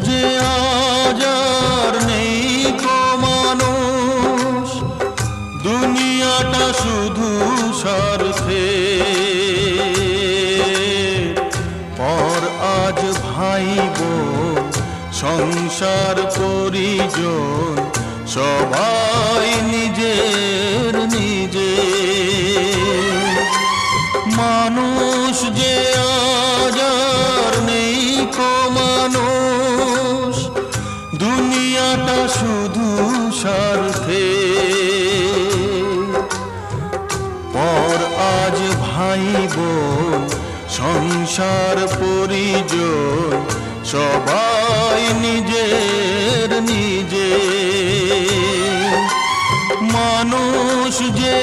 যে আজ আর নেই কো মানুষ, দুনিয়াটা শুধু স্বার্থে। পর আজ ভাই বোন সংসার পরিজন সবাই নিজের নিজে। মানুষ যে আজ আর নেই কো মানুষ, দুনিয়াটা শুধু স্বার্থে। পর আজ ভাই বোন সংসার পরিজন সবাই নিজের নিজে। মানুষ যে